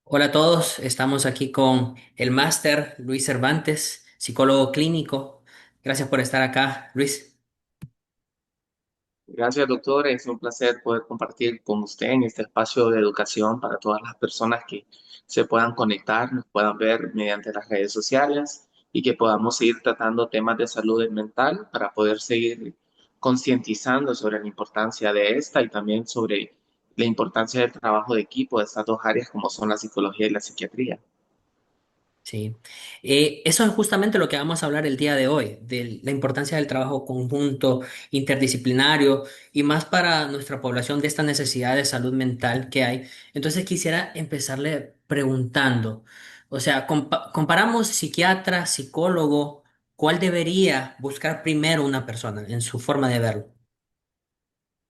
Hola a todos, estamos aquí con el máster Luis Cervantes, psicólogo clínico. Gracias por estar acá, Luis. Gracias, doctor. Es un placer poder compartir con usted en este espacio de educación para todas las personas que se puedan conectar, nos puedan ver mediante las redes sociales y que podamos seguir tratando temas de salud mental para poder seguir concientizando sobre la importancia de esta y también sobre la importancia del trabajo de equipo de estas dos áreas como son la psicología y la psiquiatría. Sí. Eso es justamente lo que vamos a hablar el día de hoy, de la importancia del trabajo conjunto, interdisciplinario y más para nuestra población de esta necesidad de salud mental que hay. Entonces quisiera empezarle preguntando, o sea, comparamos psiquiatra, psicólogo, ¿cuál debería buscar primero una persona en su forma de verlo?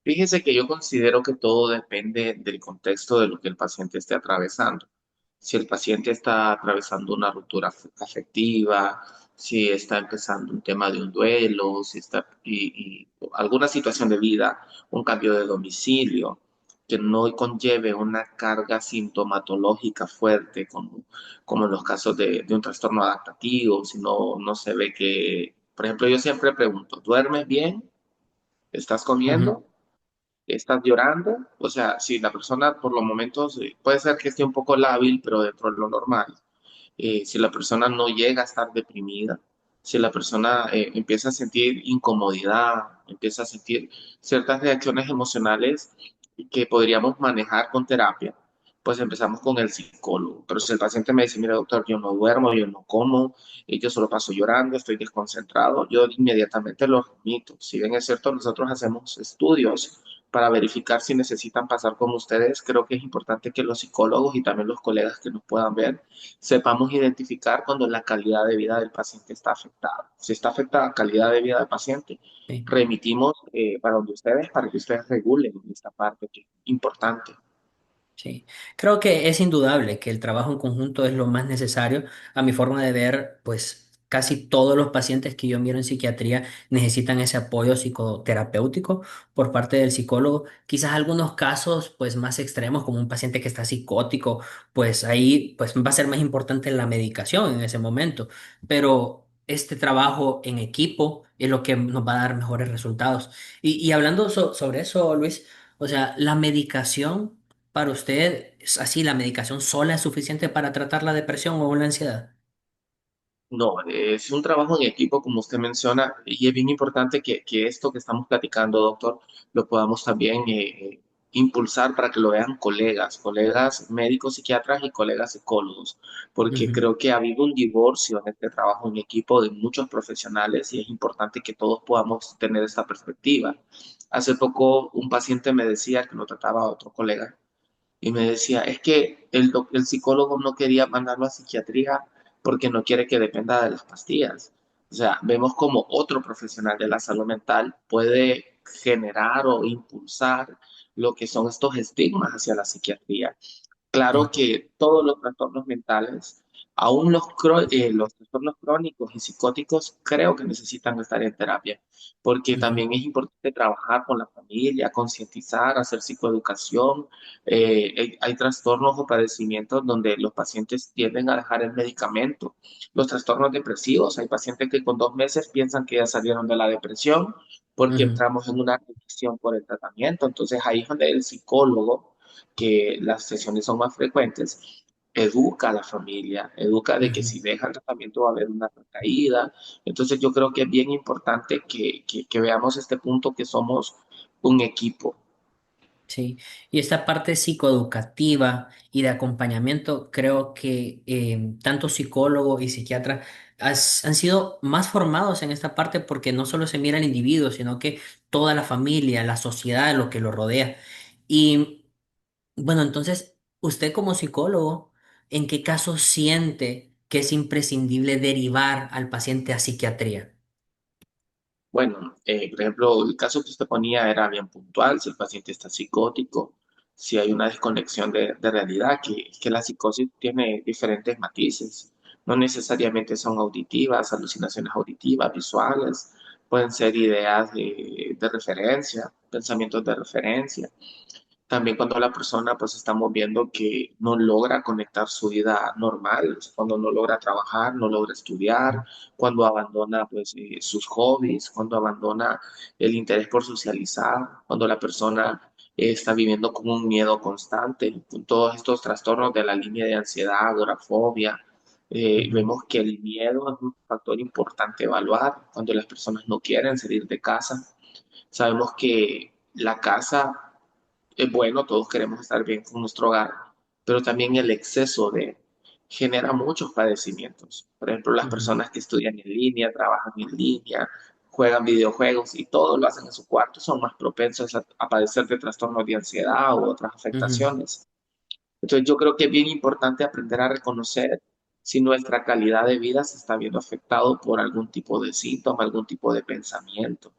Fíjese que yo considero que todo depende del contexto de lo que el paciente esté atravesando. Si el paciente está atravesando una ruptura afectiva, si está empezando un tema de un duelo, si está y alguna situación de vida, un cambio de domicilio, que no conlleve una carga sintomatológica fuerte, como en los casos de un trastorno adaptativo, si no se ve que, por ejemplo, yo siempre pregunto, ¿duermes bien? ¿Estás Ujú, comiendo? ¿Estás llorando? O sea, si la persona por los momentos puede ser que esté un poco lábil, pero dentro de lo normal. Si la persona no llega a estar deprimida, si la persona empieza a sentir incomodidad, empieza a sentir ciertas reacciones emocionales que podríamos manejar con terapia, pues empezamos con el psicólogo. Pero si el paciente me dice, mira doctor, yo no duermo, yo no como, yo solo paso llorando, estoy desconcentrado, yo inmediatamente lo remito. Si bien es cierto, nosotros hacemos estudios para verificar si necesitan pasar con ustedes, creo que es importante que los psicólogos y también los colegas que nos puedan ver sepamos identificar cuando la calidad de vida del paciente está afectada. Si está afectada la calidad de vida del paciente, sí. remitimos para donde ustedes, para que ustedes regulen esta parte que es importante. Sí, creo que es indudable que el trabajo en conjunto es lo más necesario. A mi forma de ver, pues casi todos los pacientes que yo miro en psiquiatría necesitan ese apoyo psicoterapéutico por parte del psicólogo. Quizás algunos casos, pues más extremos, como un paciente que está psicótico, pues ahí pues va a ser más importante la medicación en ese momento. Pero este trabajo en equipo es lo que nos va a dar mejores resultados. Y hablando sobre eso, Luis, o sea, la medicación. Para usted, ¿es así, la medicación sola es suficiente para tratar la depresión o la ansiedad? No, es un trabajo en equipo, como usted menciona, y es bien importante que esto que estamos platicando, doctor, lo podamos también impulsar para que lo vean colegas, colegas médicos, psiquiatras y colegas psicólogos, porque Ujú, creo que ha habido un divorcio en este trabajo en equipo de muchos profesionales y es importante que todos podamos tener esta perspectiva. Hace poco un paciente me decía que lo trataba a otro colega y me decía, es que el psicólogo no quería mandarlo a psiquiatría porque no quiere que dependa de las pastillas. O sea, vemos como otro profesional de la salud mental puede generar o impulsar lo que son estos estigmas hacia la psiquiatría. Claro sí, que todos los trastornos mentales, aún los trastornos crónicos y psicóticos, creo que necesitan estar en terapia, porque ujú, también es importante trabajar con la familia, concientizar, hacer psicoeducación. Hay trastornos o padecimientos donde los pacientes tienden a dejar el medicamento. Los trastornos depresivos, hay pacientes que con 2 meses piensan que ya salieron de la depresión porque ujú, entramos en una revisión por el tratamiento. Entonces ahí es donde el psicólogo que las sesiones son más frecuentes, educa a la familia, educa de que ujú. si deja el tratamiento va a haber una recaída. Entonces yo creo que es bien importante que veamos este punto que somos un equipo. Sí, y esta parte psicoeducativa y de acompañamiento, creo que tanto psicólogo y psiquiatra han sido más formados en esta parte porque no solo se mira el individuo, sino que toda la familia, la sociedad, lo que lo rodea. Y bueno, entonces, usted como psicólogo, ¿en qué caso siente que es imprescindible derivar al paciente a psiquiatría? Bueno, por ejemplo, el caso que usted ponía era bien puntual, si el paciente está psicótico, si hay una desconexión de realidad, que la psicosis tiene diferentes matices, no necesariamente son auditivas, alucinaciones auditivas, visuales, pueden ser ideas de referencia, pensamientos de referencia. También cuando la persona pues estamos viendo que no logra conectar su vida normal, o sea, cuando no logra trabajar, no logra estudiar, cuando abandona pues sus hobbies, cuando abandona el interés por socializar, cuando la persona está viviendo con un miedo constante, con todos estos trastornos de la línea de ansiedad, agorafobia. Ujú, Vemos que el miedo es un factor importante a evaluar cuando las personas no quieren salir de casa. Sabemos que la casa es bueno, todos queremos estar bien con nuestro hogar, pero también el exceso de genera muchos padecimientos. Por ejemplo, las ujú, personas que estudian en línea, trabajan en línea, juegan videojuegos y todo lo hacen en su cuarto, son más propensos a padecer de trastornos de ansiedad u otras ujú, afectaciones. Entonces yo creo que es bien importante aprender a reconocer si nuestra calidad de vida se está viendo afectado por algún tipo de síntoma, algún tipo de pensamiento.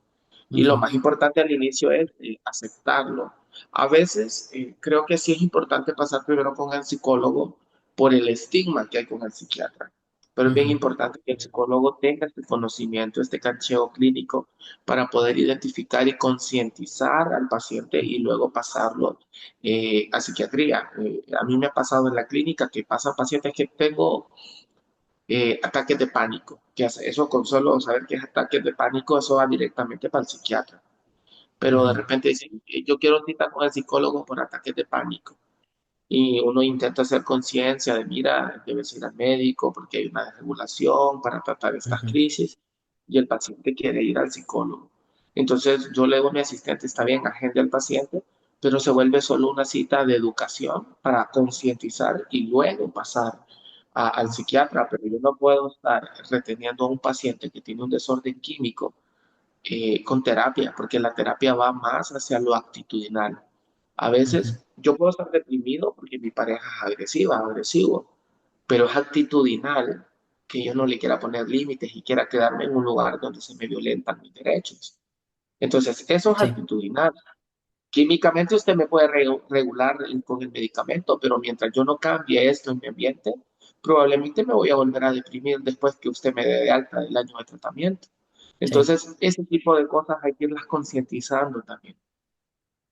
Y lo ujú, más importante al inicio es aceptarlo. A veces creo que sí es importante pasar primero con el psicólogo por el estigma que hay con el psiquiatra. Pero es bien ujú, importante que el psicólogo tenga este conocimiento, este cancheo clínico para poder identificar y concientizar al paciente y luego pasarlo a psiquiatría. A mí me ha pasado en la clínica que pasan pacientes que tengo ataques de pánico. Que hace eso con solo saber que es ataques de pánico, eso va directamente para el psiquiatra. Pero de ujú, repente dicen, yo quiero cita con el psicólogo por ataques de pánico. Y uno intenta hacer conciencia de, mira, debes ir al médico porque hay una desregulación para tratar estas ujú, crisis y el paciente quiere ir al psicólogo. Entonces yo le digo a mi asistente, está bien, agende al paciente, pero se vuelve solo una cita de educación para concientizar y luego pasar al psiquiatra. Pero yo no puedo estar reteniendo a un paciente que tiene un desorden químico con terapia, porque la terapia va más hacia lo actitudinal. A ujú. veces yo puedo estar deprimido porque mi pareja es agresiva, agresivo, pero es actitudinal que yo no le quiera poner límites y quiera quedarme en un lugar donde se me violentan mis derechos. Entonces, eso es Sí, actitudinal. Químicamente usted me puede regular con el medicamento, pero mientras yo no cambie esto en mi ambiente, probablemente me voy a volver a deprimir después que usted me dé de alta del año de tratamiento. sí. Entonces, ese tipo de cosas hay que irlas concientizando también.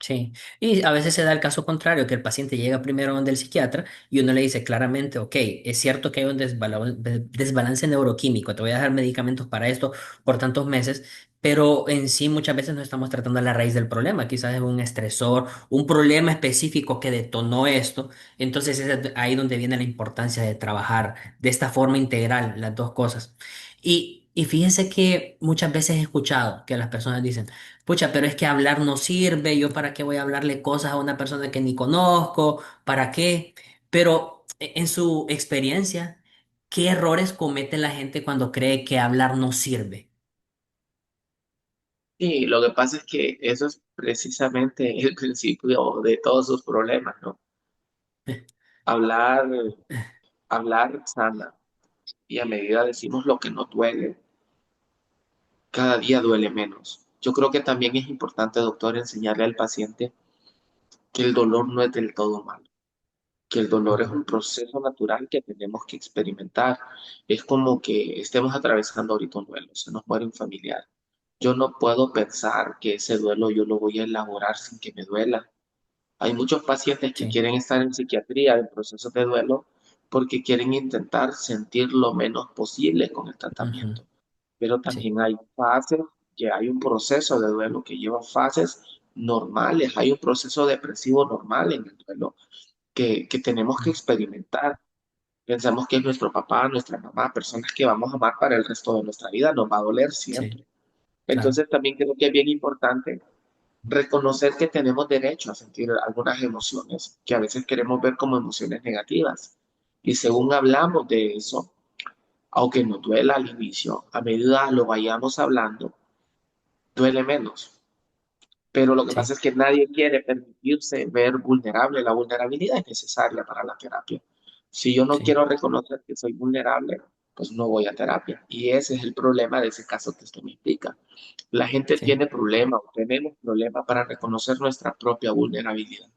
Sí, y a veces se da el caso contrario, que el paciente llega primero donde el psiquiatra y uno le dice claramente, ok, es cierto que hay un desbalance neuroquímico, te voy a dar medicamentos para esto por tantos meses, pero en sí muchas veces no estamos tratando la raíz del problema, quizás es un estresor, un problema específico que detonó esto, entonces es ahí donde viene la importancia de trabajar de esta forma integral las dos cosas. Y fíjense que muchas veces he escuchado que las personas dicen, pucha, pero es que hablar no sirve, yo para qué voy a hablarle cosas a una persona que ni conozco, ¿para qué? Pero en su experiencia, ¿qué errores comete la gente cuando cree que hablar no sirve? Y lo que pasa es que eso es precisamente el principio de todos sus problemas, ¿no? Hablar, hablar sana. Y a medida decimos lo que nos duele, cada día duele menos. Yo creo que también es importante, doctor, enseñarle al paciente que el dolor no es del todo malo, que el dolor es Ujú, un proceso natural que tenemos que experimentar. Es como que estemos atravesando ahorita un duelo, se nos muere un familiar. Yo no puedo pensar que ese duelo yo lo voy a elaborar sin que me duela. Hay muchos pacientes que sí, quieren estar en psiquiatría en procesos de duelo porque quieren intentar sentir lo menos posible con el ujú, tratamiento. Pero sí, también hay fases, que hay un proceso de duelo que lleva fases normales, hay un proceso depresivo normal en el duelo que tenemos que mm, experimentar. Pensamos que es nuestro papá, nuestra mamá, personas que vamos a amar para el resto de nuestra vida, nos va a doler sí, siempre. claro, Entonces también creo que es bien importante reconocer que tenemos derecho a sentir algunas emociones que a veces queremos ver como emociones negativas. Y según hablamos de eso, aunque nos duela al inicio, a medida lo vayamos hablando, duele menos. Pero lo que pasa sí, es que nadie quiere permitirse ver vulnerable. La vulnerabilidad es necesaria para la terapia. Si yo no sí, quiero reconocer que soy vulnerable, pues no voy a terapia. Y ese es el problema de ese caso que usted me explica. La gente sí, tiene problema o tenemos problema para reconocer nuestra propia vulnerabilidad.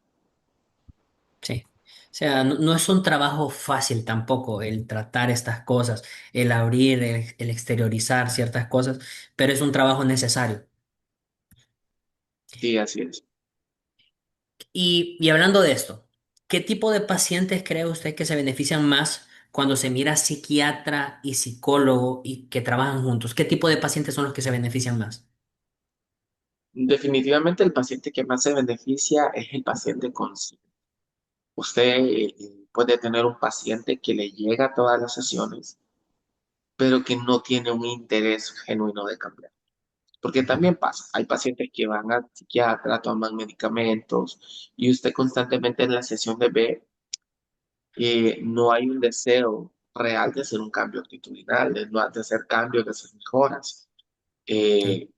sí. O sea, no, no es un trabajo fácil tampoco el tratar estas cosas, el abrir, el exteriorizar ciertas cosas, pero es un trabajo necesario. Sí, así es. Y hablando de esto, ¿qué tipo de pacientes cree usted que se benefician más cuando se mira psiquiatra y psicólogo y que trabajan juntos? ¿Qué tipo de pacientes son los que se benefician más? Definitivamente el paciente que más se beneficia es el paciente consciente. Usted puede tener un paciente que le llega a todas las sesiones, pero que no tiene un interés genuino de cambiar. Porque Ujú. también pasa, hay pacientes que van al psiquiatra, toman medicamentos y usted constantemente en la sesión de ve que no hay un deseo real de hacer un cambio actitudinal, de hacer cambios, de hacer mejoras. Sí, Eh,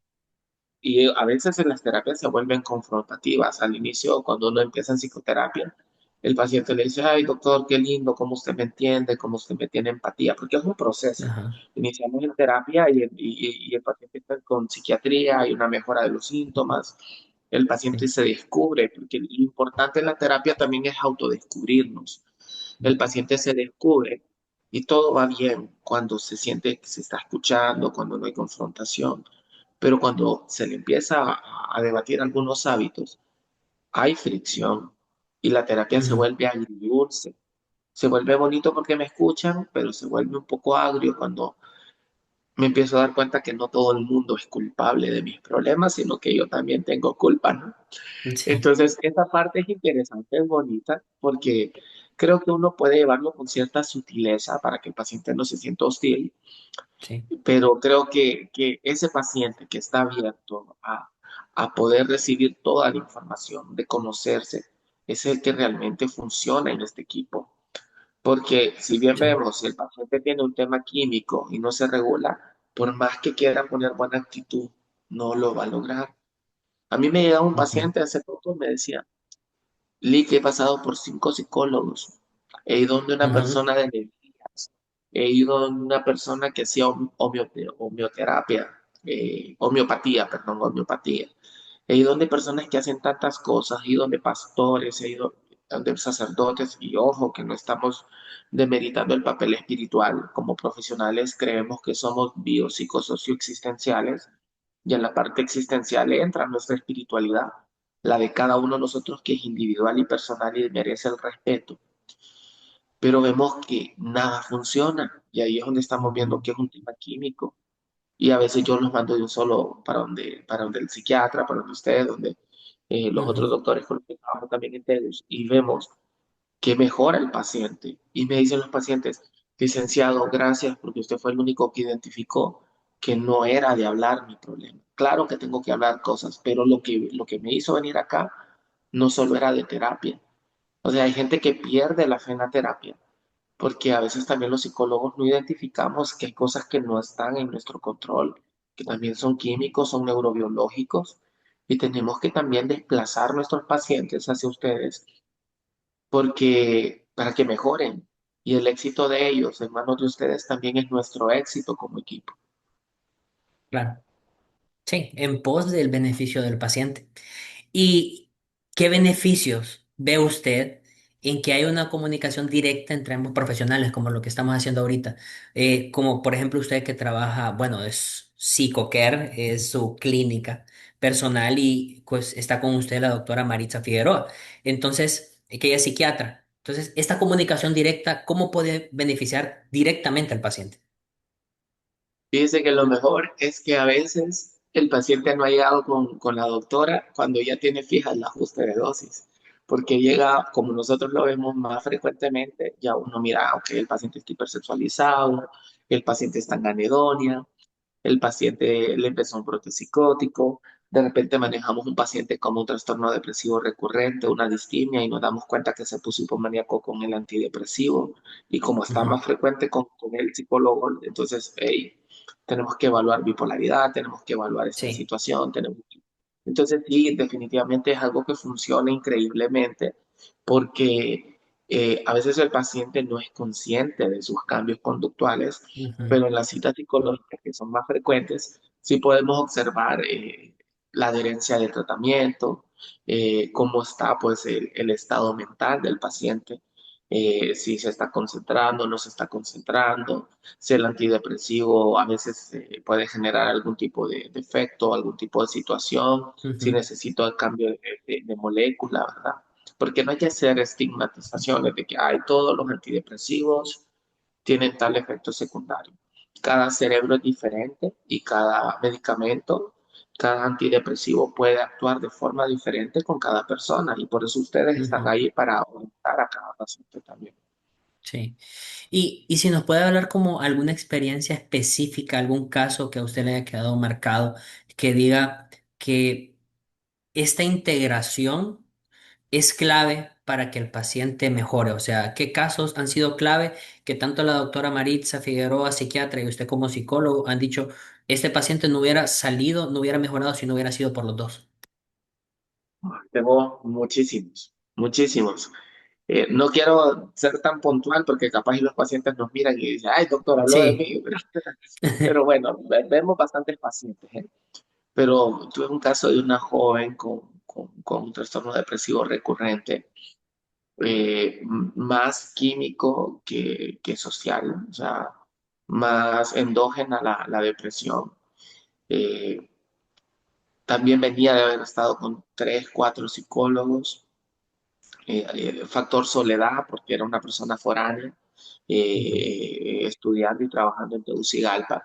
Y a veces en las terapias se vuelven confrontativas. Al inicio, cuando uno empieza en psicoterapia, el paciente le dice, ay, doctor, qué lindo, cómo usted me entiende, cómo usted me tiene empatía, porque es un proceso. ajá, Iniciamos en terapia y el paciente está con psiquiatría, hay una mejora de los síntomas, el paciente sí, se descubre, porque lo importante en la terapia también es autodescubrirnos. El paciente se descubre y todo va bien cuando se siente que se está escuchando, cuando no hay confrontación, pero cuando se le empieza a debatir algunos hábitos, hay fricción y la terapia se ujú, vuelve agridulce. Se vuelve bonito porque me escuchan, pero se vuelve un poco agrio cuando me empiezo a dar cuenta que no todo el mundo es culpable de mis problemas, sino que yo también tengo culpa, ¿no? sí, Entonces, esta parte es interesante, es bonita, porque creo que uno puede llevarlo con cierta sutileza para que el paciente no se sienta hostil, sí, pero creo que ese paciente que está abierto a poder recibir toda la información, de conocerse, es el que realmente funciona en este equipo. Porque si bien sí, vemos, si el paciente tiene un tema químico y no se regula, por más que quiera poner buena actitud, no lo va a lograr. A mí me llegaba un ujú, paciente hace poco y me decía, Lee, que he pasado por 5 psicólogos. He ido donde una ujú, persona de energías. He ido donde una persona que hacía homeoterapia, homeopatía, perdón, homeopatía. He ido donde personas que hacen tantas cosas. He ido donde pastores, he ido donde sacerdotes. Y ojo, que no estamos demeritando el papel espiritual. Como profesionales creemos que somos biopsicosocioexistenciales y en la parte existencial entra nuestra espiritualidad, la de cada uno de nosotros que es individual y personal y merece el respeto. Pero vemos que nada funciona y ahí es donde estamos viendo ujú, que es un tema químico. Y a veces yo los mando de un solo para donde el psiquiatra, para donde usted, donde los otros ujú, doctores con los que trabajo también en TEDx, y vemos que mejora el paciente. Y me dicen los pacientes, licenciado, gracias porque usted fue el único que identificó que no era de hablar mi problema. Claro que tengo que hablar cosas, pero lo que me hizo venir acá no solo era de terapia. O sea, hay gente que pierde la fe en la terapia porque a veces también los psicólogos no identificamos que hay cosas que no están en nuestro control, que también son químicos, son neurobiológicos, y tenemos que también desplazar nuestros pacientes hacia ustedes porque para que mejoren y el éxito de ellos en manos de ustedes también es nuestro éxito como equipo. claro. Sí, en pos del beneficio del paciente. ¿Y qué beneficios ve usted en que haya una comunicación directa entre ambos profesionales, como lo que estamos haciendo ahorita? Como por ejemplo usted que trabaja, bueno, es psicocare, es su clínica personal y pues está con usted la doctora Maritza Figueroa. Entonces, que ella es psiquiatra. Entonces, esta comunicación directa, ¿cómo puede beneficiar directamente al paciente? Fíjese que lo mejor es que a veces el paciente no ha llegado con la doctora cuando ya tiene fija el ajuste de dosis, porque llega, como nosotros lo vemos más frecuentemente, ya uno mira, ok, el paciente está hipersexualizado, el paciente está en anedonia, el paciente le empezó un brote psicótico, de repente manejamos un paciente como un trastorno depresivo recurrente, una distimia, y nos damos cuenta que se puso hipomaníaco con el antidepresivo, y como está Ujú, más frecuente con el psicólogo, entonces hey, tenemos que evaluar bipolaridad, tenemos que evaluar esta sí. situación, entonces sí, definitivamente es algo que funciona increíblemente, porque a veces el paciente no es consciente de sus cambios conductuales, Ujú, pero en las citas psicológicas que son más frecuentes, sí podemos observar la adherencia del tratamiento, cómo está pues el estado mental del paciente, si se está concentrando, no se está concentrando, si el antidepresivo a veces puede generar algún tipo de efecto, algún tipo de situación, si ujú, necesito el cambio de molécula, ¿verdad? porque no hay que hacer estigmatizaciones de que hay todos los antidepresivos tienen tal efecto secundario. Cada cerebro es diferente y cada medicamento, cada antidepresivo puede actuar de forma diferente con cada persona y por eso ustedes están Ujú, ahí para orientar a cada paciente también. sí. Y si nos puede hablar como alguna experiencia específica, algún caso que a usted le haya quedado marcado, que diga que esta integración es clave para que el paciente mejore. O sea, ¿qué casos han sido clave que tanto la doctora Maritza Figueroa, psiquiatra, y usted como psicólogo han dicho, este paciente no hubiera salido, no hubiera mejorado si no hubiera sido por los dos? Tengo muchísimos, muchísimos. No quiero ser tan puntual porque capaz y los pacientes nos miran y dicen, ay, doctor, habló de Sí. mí, pero bueno, vemos bastantes pacientes, ¿eh? Pero tuve un caso de una joven con un trastorno depresivo recurrente, más químico que social, o sea, más endógena la depresión. Eh, También venía de haber estado con tres, cuatro psicólogos, factor soledad, porque era una persona foránea, Ujú. estudiando y trabajando en Tegucigalpa,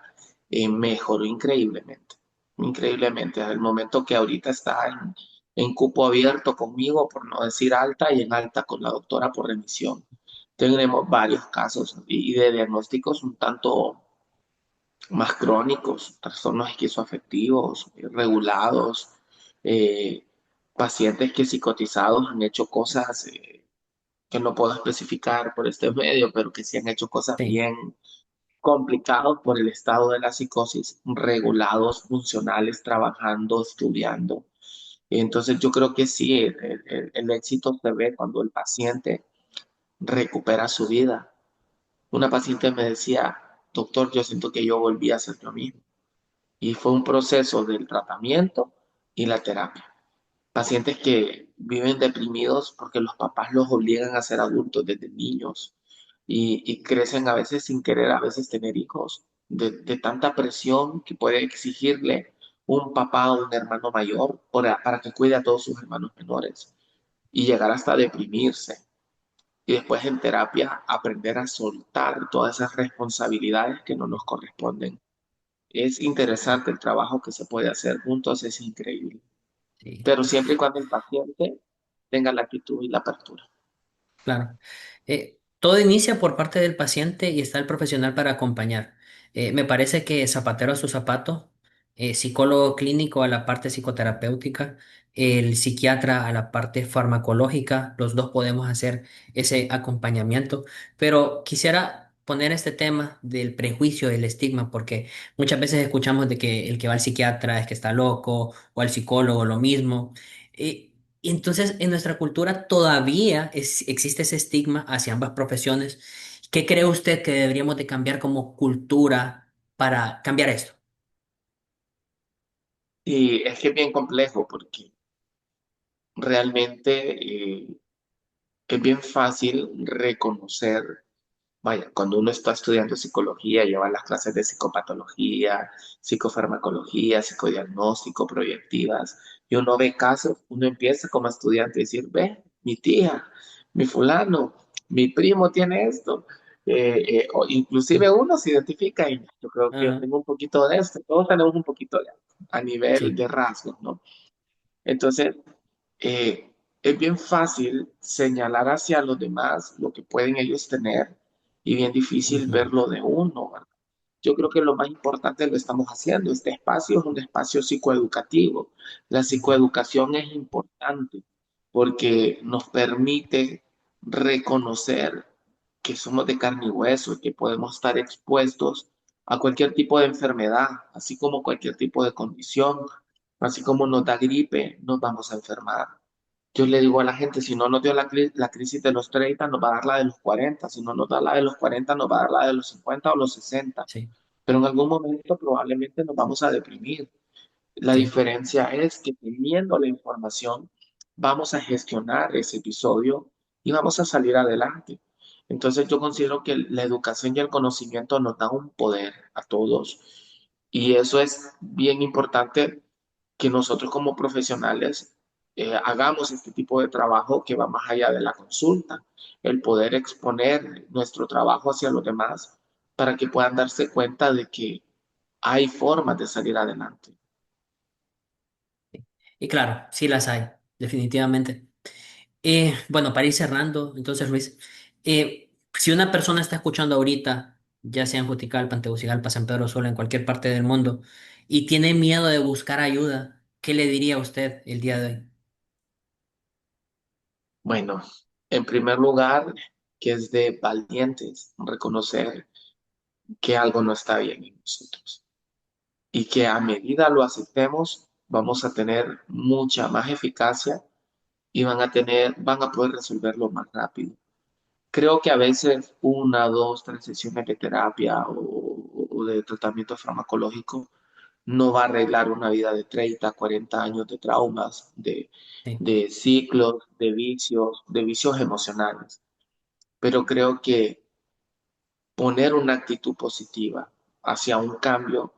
mejoró increíblemente, increíblemente, al momento que ahorita está en cupo abierto conmigo, por no decir alta, y en alta con la doctora por remisión. Tenemos varios casos y de diagnósticos un tanto más crónicos, trastornos esquizoafectivos, regulados, eh, pacientes que psicotizados han hecho cosas que no puedo especificar por este medio, pero que sí han hecho cosas Sí, bien complicadas por el estado de la psicosis, regulados, funcionales, trabajando, estudiando. Entonces yo creo que sí, el éxito se ve cuando el paciente recupera su vida. Una paciente me decía, doctor, yo siento que yo volví a ser yo mismo. Y fue un proceso del tratamiento y la terapia. Pacientes que viven deprimidos porque los papás los obligan a ser adultos desde niños y crecen a veces sin querer, a veces tener hijos, de tanta presión que puede exigirle un papá o un hermano mayor para que cuide a todos sus hermanos menores y llegar hasta deprimirse. Y después en terapia aprender a soltar todas esas responsabilidades que no nos corresponden. Es interesante el trabajo que se puede hacer juntos, es increíble, sí. pero siempre y cuando el paciente tenga la actitud y la apertura. Claro. Todo inicia por parte del paciente y está el profesional para acompañar. Me parece que zapatero a su zapato, psicólogo clínico a la parte psicoterapéutica, el psiquiatra a la parte farmacológica, los dos podemos hacer ese acompañamiento. Pero quisiera poner este tema del prejuicio, del estigma, porque muchas veces escuchamos de que el que va al psiquiatra es que está loco o al psicólogo lo mismo. Eh, y entonces en nuestra cultura todavía existe ese estigma hacia ambas profesiones. ¿Qué cree usted que deberíamos de cambiar como cultura para cambiar esto? Y es que es bien complejo porque realmente es bien fácil reconocer. Vaya, cuando uno está estudiando psicología, lleva las clases de psicopatología, psicofarmacología, psicodiagnóstico, proyectivas, y uno ve casos, uno empieza como estudiante a decir, ve, mi tía, mi fulano, mi primo tiene esto. O inclusive Sí. uno se identifica y yo creo que yo Ajá, tengo un poquito de esto, todos tenemos un poquito de a nivel sí. de rasgos, ¿no? Entonces, eh, es bien fácil señalar hacia los demás lo que pueden ellos tener y bien difícil Ujú, verlo de uno, ¿verdad? Yo creo que lo más importante lo estamos haciendo. Este espacio es un espacio psicoeducativo. La ujú, psicoeducación es importante porque nos permite reconocer que somos de carne y hueso y que podemos estar expuestos a cualquier tipo de enfermedad, así como cualquier tipo de condición, así como nos da gripe, nos vamos a enfermar. Yo le digo a la gente, si no nos dio la crisis de los 30, nos va a dar la de los 40. Si no nos da la de los 40, nos va a dar la de los 50 o los 60. sí, Pero en algún momento probablemente nos vamos a deprimir. La sí. diferencia es que teniendo la información, vamos a gestionar ese episodio y vamos a salir adelante. Entonces yo considero que la educación y el conocimiento nos da un poder a todos y eso es bien importante que nosotros como profesionales hagamos este tipo de trabajo que va más allá de la consulta, el poder exponer nuestro trabajo hacia los demás para que puedan darse cuenta de que hay formas de salir adelante. Y claro, sí las hay, definitivamente. Bueno, para ir cerrando, entonces Luis, si una persona está escuchando ahorita, ya sea en Juticalpa, en Tegucigalpa, San Pedro Sula, en cualquier parte del mundo, y tiene miedo de buscar ayuda, ¿qué le diría a usted el día de hoy? Bueno, en primer lugar, que es de valientes reconocer que algo no está bien en nosotros y que a medida lo aceptemos, vamos a tener mucha más eficacia y van a poder resolverlo más rápido. Creo que a veces una, dos, tres sesiones de terapia o de tratamiento farmacológico no va a arreglar una vida de 30, 40 años de traumas, Sí, de ciclos, de vicios emocionales. Pero creo que poner una actitud positiva hacia un cambio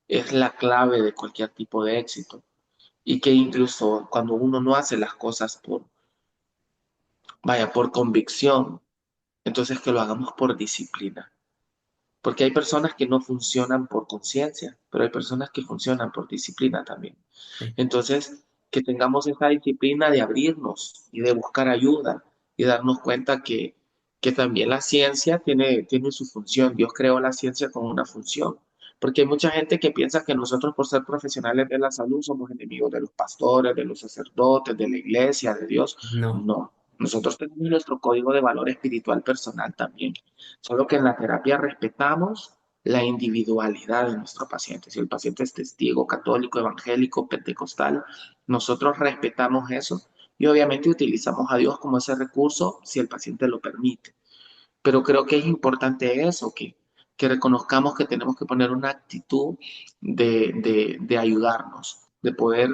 es la clave de cualquier tipo de éxito. Y que incluso cuando uno no hace las cosas por convicción, entonces que lo hagamos por disciplina. Porque hay personas que no funcionan por conciencia, pero hay personas que funcionan por disciplina también. sí, Entonces, que tengamos esa disciplina de abrirnos y de buscar ayuda y darnos cuenta que también la ciencia tiene su función. Dios creó la ciencia con una función. Porque hay mucha gente que piensa que nosotros por ser profesionales de la salud somos enemigos de los pastores, de los sacerdotes, de la iglesia, de Dios. no, No, nosotros tenemos nuestro código de valor espiritual personal también. Solo que en la terapia respetamos la individualidad de nuestro paciente. Si el paciente es testigo, católico, evangélico, pentecostal, nosotros respetamos eso y obviamente utilizamos a Dios como ese recurso si el paciente lo permite. Pero creo que es importante eso, que reconozcamos que tenemos que poner una actitud de ayudarnos, de poder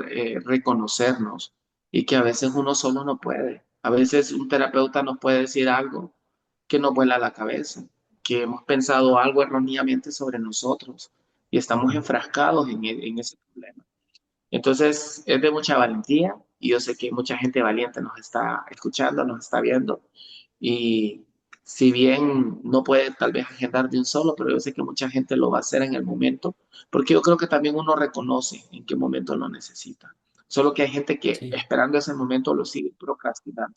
reconocernos y que a veces uno solo no puede. A veces un terapeuta nos puede decir algo que nos vuela la cabeza, que hemos pensado algo erróneamente sobre nosotros y estamos ujú, enfrascados en ese problema. Entonces, es de mucha valentía y yo sé que mucha gente valiente nos está escuchando, nos está viendo y si bien no puede tal vez agendar de un solo, pero yo sé que mucha gente lo va a hacer en el momento, porque yo creo que también uno reconoce en qué momento lo necesita. Solo que hay gente que sí. esperando ese momento lo sigue procrastinando.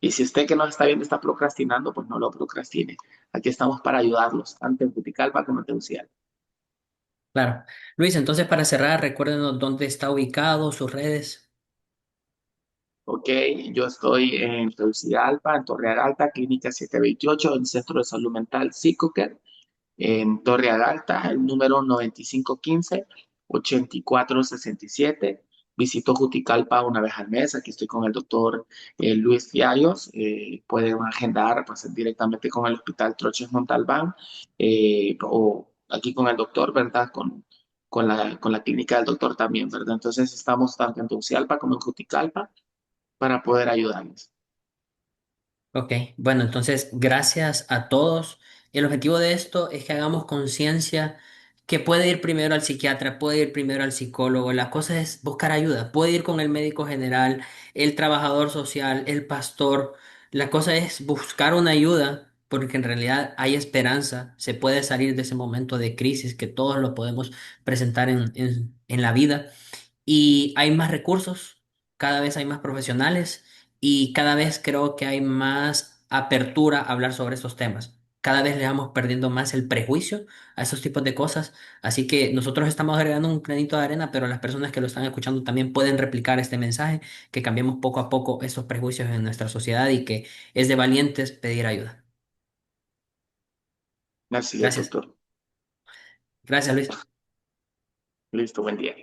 Y si usted que nos está viendo está procrastinando, pues no lo procrastine. Aquí estamos para ayudarlos, tanto en Juticalpa como en Tegucigalpa. Claro. Luis, entonces para cerrar, recuérdenos dónde está ubicado, sus redes. Ok, yo estoy en Tegucigalpa, en Torre Alta, Clínica 728, en Centro de Salud Mental Psicoker, en Torre Alta, el número 9515-8467. Visito Juticalpa una vez al mes. Aquí estoy con el doctor Luis Fiallos. Pueden agendar pues, directamente con el Hospital Troches Montalbán o aquí con el doctor, ¿verdad? Con la clínica del doctor también, ¿verdad? Entonces estamos tanto en Tegucigalpa como en Juticalpa para poder ayudarles. Ok, bueno, entonces gracias a todos. El objetivo de esto es que hagamos conciencia que puede ir primero al psiquiatra, puede ir primero al psicólogo. La cosa es buscar ayuda. Puede ir con el médico general, el trabajador social, el pastor. La cosa es buscar una ayuda porque en realidad hay esperanza. Se puede salir de ese momento de crisis que todos lo podemos presentar en la vida y hay más recursos, cada vez hay más profesionales y cada vez creo que hay más apertura a hablar sobre estos temas. Cada vez le vamos perdiendo más el prejuicio a esos tipos de cosas. Así que nosotros estamos agregando un granito de arena, pero las personas que lo están escuchando también pueden replicar este mensaje, que cambiemos poco a poco esos prejuicios en nuestra sociedad y que es de valientes pedir ayuda. Así es, Gracias. doctor. Gracias, Luis. Listo, buen día.